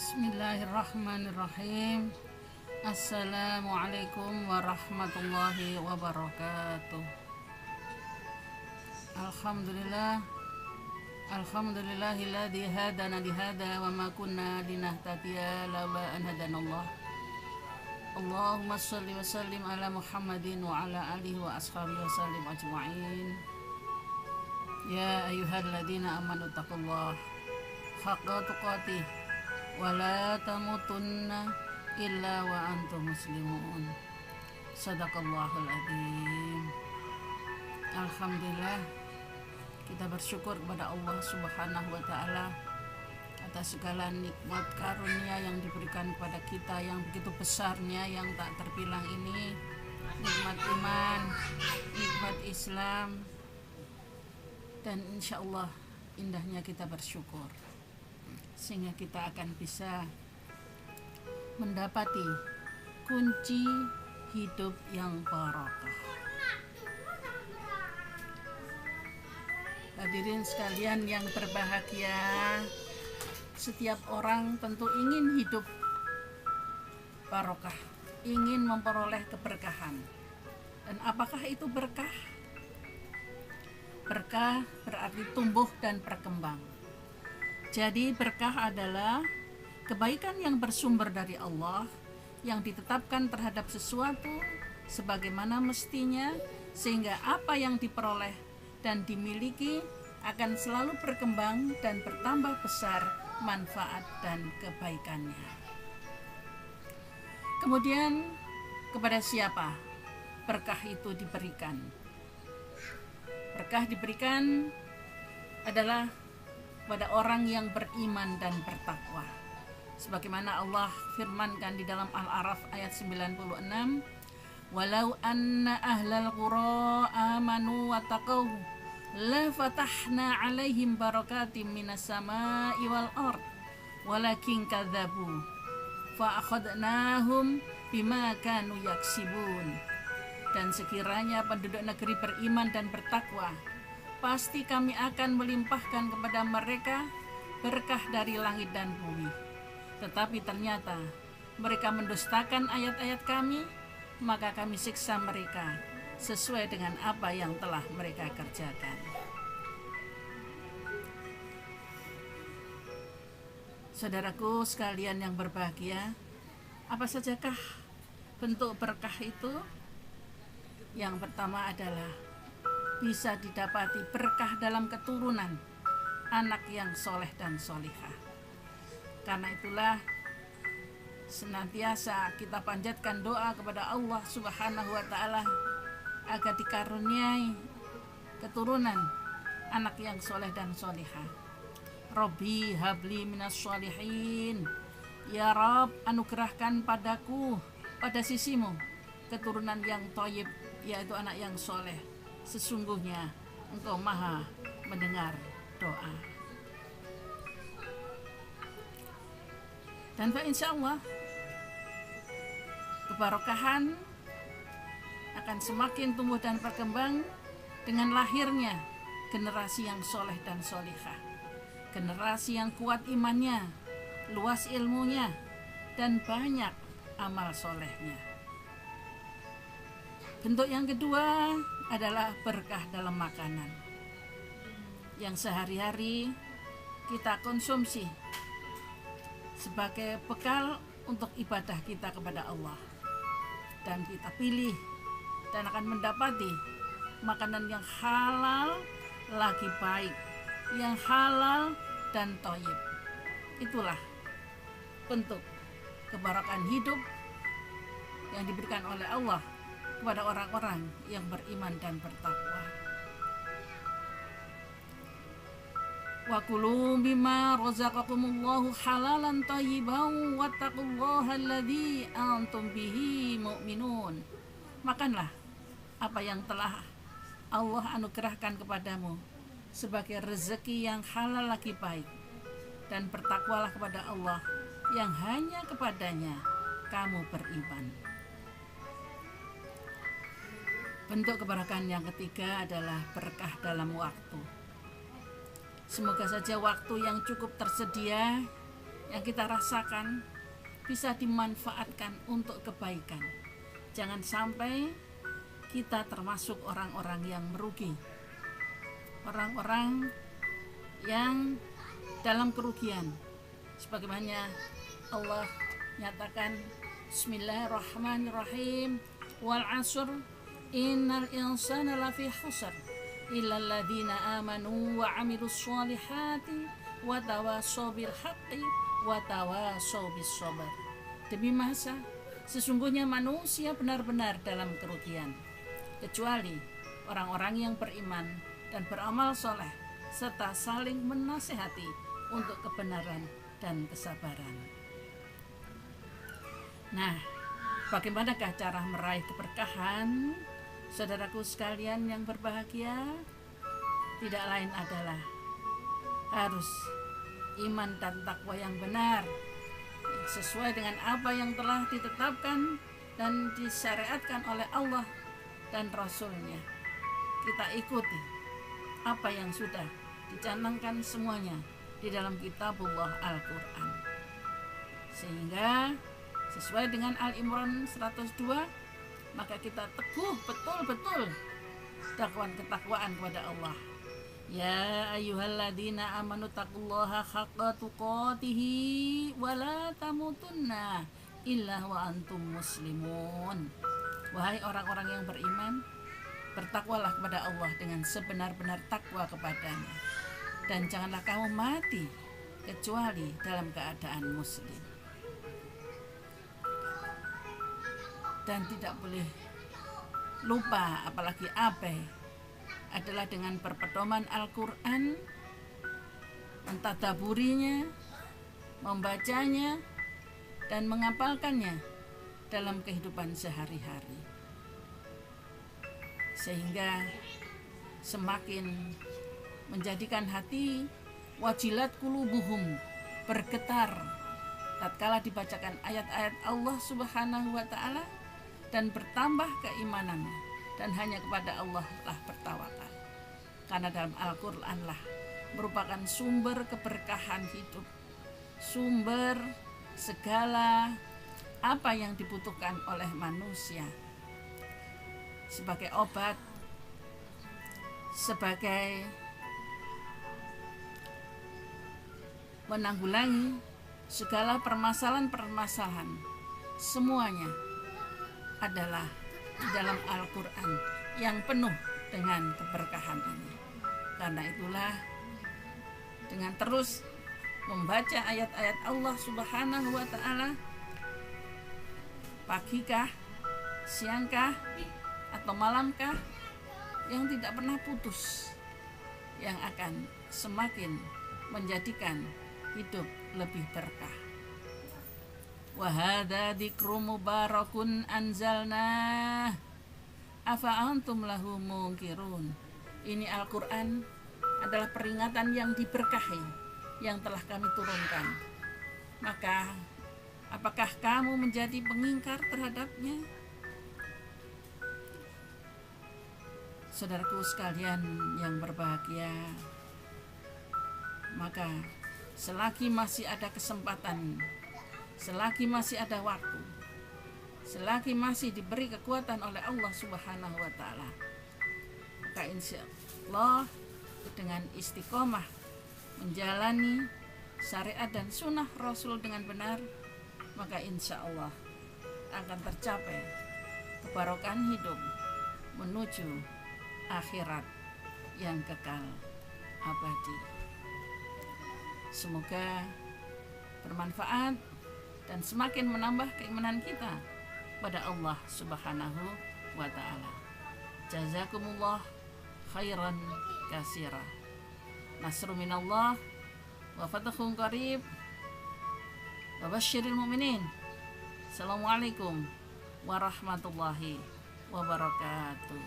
Bismillahirrahmanirrahim. Assalamualaikum warahmatullahi wabarakatuh. Alhamdulillah. Alhamdulillahilladzi hadana lihada wa ma kunna linahtadiya laula an hadanallah. Allahumma shalli wa sallim ala Muhammadin wa ala alihi wa ashabihi wa sallim ajma'in. Ya ayyuhalladzina amanu taqullaha haqqa tuqatih wa la tamutunna illa wa antum muslimun. Sadaqallahul adzim. Alhamdulillah, kita bersyukur kepada Allah Subhanahu wa taala atas segala nikmat karunia yang diberikan kepada kita yang begitu besarnya, yang tak terbilang ini. Nikmat iman, nikmat Islam, dan insya Allah indahnya kita bersyukur, sehingga kita akan bisa mendapati kunci hidup yang barokah. Hadirin sekalian yang berbahagia, setiap orang tentu ingin hidup barokah, ingin memperoleh keberkahan. Dan apakah itu berkah? Berkah berarti tumbuh dan berkembang. Jadi berkah adalah kebaikan yang bersumber dari Allah, yang ditetapkan terhadap sesuatu sebagaimana mestinya, sehingga apa yang diperoleh dan dimiliki akan selalu berkembang dan bertambah besar manfaat dan kebaikannya. Kemudian kepada siapa berkah itu diberikan? Berkah diberikan adalah pada orang yang beriman dan bertakwa. Sebagaimana Allah firmankan di dalam Al-A'raf ayat 96, "Walau anna ahlal qura amanu wa taqaw la fatahna 'alaihim barakatim minas sama'i wal ard walakin kadzabu fa akhadnahum bima kanu yaksibun." Dan sekiranya penduduk negeri beriman dan bertakwa, pasti kami akan melimpahkan kepada mereka berkah dari langit dan bumi. Tetapi ternyata mereka mendustakan ayat-ayat kami, maka kami siksa mereka sesuai dengan apa yang telah mereka kerjakan. Saudaraku sekalian yang berbahagia, apa sajakah bentuk berkah itu? Yang pertama adalah bisa didapati berkah dalam keturunan, anak yang soleh dan solihah. Karena itulah senantiasa kita panjatkan doa kepada Allah Subhanahu wa taala agar dikaruniai keturunan anak yang soleh dan solihah. Robbi habli minas sholihin. Ya Rob, anugerahkan padaku, pada sisimu, keturunan yang thayyib, yaitu anak yang soleh. Sesungguhnya Engkau maha mendengar doa. Dan insya Allah kebarokahan akan semakin tumbuh dan berkembang dengan lahirnya generasi yang soleh dan solihah, generasi yang kuat imannya, luas ilmunya, dan banyak amal solehnya. Bentuk yang kedua adalah berkah dalam makanan yang sehari-hari kita konsumsi sebagai bekal untuk ibadah kita kepada Allah. Dan kita pilih dan akan mendapati makanan yang halal lagi baik, yang halal dan thayyib. Itulah bentuk kebarokan hidup yang diberikan oleh Allah kepada orang-orang yang beriman dan bertakwa. Wa kulu bima razaqakumullahu halalan thayyiban wattaqullaha alladzi antum bihi mu'minun. Makanlah apa yang telah Allah anugerahkan kepadamu sebagai rezeki yang halal lagi baik, dan bertakwalah kepada Allah yang hanya kepadanya kamu beriman. Bentuk keberkahan yang ketiga adalah berkah dalam waktu. Semoga saja waktu yang cukup tersedia yang kita rasakan bisa dimanfaatkan untuk kebaikan. Jangan sampai kita termasuk orang-orang yang merugi, orang-orang yang dalam kerugian. Sebagaimana Allah nyatakan, Bismillahirrahmanirrahim, wal asr innal insana lafi khusr illal ladzina amanu wa amilus sholihati wa tawasaw bil haqqi wa tawasaw bis sabr. Demi masa, sesungguhnya manusia benar-benar dalam kerugian, kecuali orang-orang yang beriman dan beramal soleh serta saling menasehati untuk kebenaran dan kesabaran. Nah, bagaimanakah cara meraih keberkahan? Saudaraku sekalian yang berbahagia, tidak lain adalah harus iman dan takwa yang benar, sesuai dengan apa yang telah ditetapkan dan disyariatkan oleh Allah dan Rasul-Nya. Kita ikuti apa yang sudah dicanangkan semuanya di dalam kitabullah Al-Quran, sehingga sesuai dengan Al-Imran 102, maka kita teguh betul-betul dakwaan ketakwaan kepada Allah. Ya ayyuhalladzina amanu taqullaha haqqa tuqatihi wa la tamutunna illa wa antum muslimun. Wahai orang-orang yang beriman, bertakwalah kepada Allah dengan sebenar-benar takwa kepadanya, dan janganlah kamu mati kecuali dalam keadaan muslim. Dan tidak boleh lupa, apalagi abai, adalah dengan berpedoman Al-Quran, mentadaburinya, membacanya, dan menghafalkannya dalam kehidupan sehari-hari, sehingga semakin menjadikan hati wajilat qulubuhum, bergetar tatkala dibacakan ayat-ayat Allah Subhanahu wa Ta'ala, dan bertambah keimanan, dan hanya kepada Allah lah bertawakal, karena dalam Al-Quran lah merupakan sumber keberkahan hidup, sumber segala apa yang dibutuhkan oleh manusia, sebagai obat, sebagai menanggulangi segala permasalahan-permasalahan. Semuanya adalah di dalam Al-Quran yang penuh dengan keberkahan ini. Karena itulah, dengan terus membaca ayat-ayat Allah Subhanahu wa Ta'ala, pagikah, siangkah, atau malamkah, yang tidak pernah putus, yang akan semakin menjadikan hidup lebih berkah. Wa hadza dzikru mubarakun anzalnah afa antum lahu munkirun. Ini Al-Quran adalah peringatan yang diberkahi yang telah kami turunkan. Maka apakah kamu menjadi pengingkar terhadapnya? Saudaraku sekalian yang berbahagia, maka selagi masih ada kesempatan, selagi masih ada waktu, selagi masih diberi kekuatan oleh Allah Subhanahu wa Ta'ala, maka insya Allah dengan istiqomah menjalani syariat dan sunnah Rasul dengan benar, maka insya Allah akan tercapai kebarokan hidup menuju akhirat yang kekal abadi. Semoga bermanfaat dan semakin menambah keimanan kita pada Allah Subhanahu wa Ta'ala. Jazakumullah khairan katsira. Nasru minallah wa fathun qarib wa basyiril mu'minin. Assalamualaikum warahmatullahi wabarakatuh.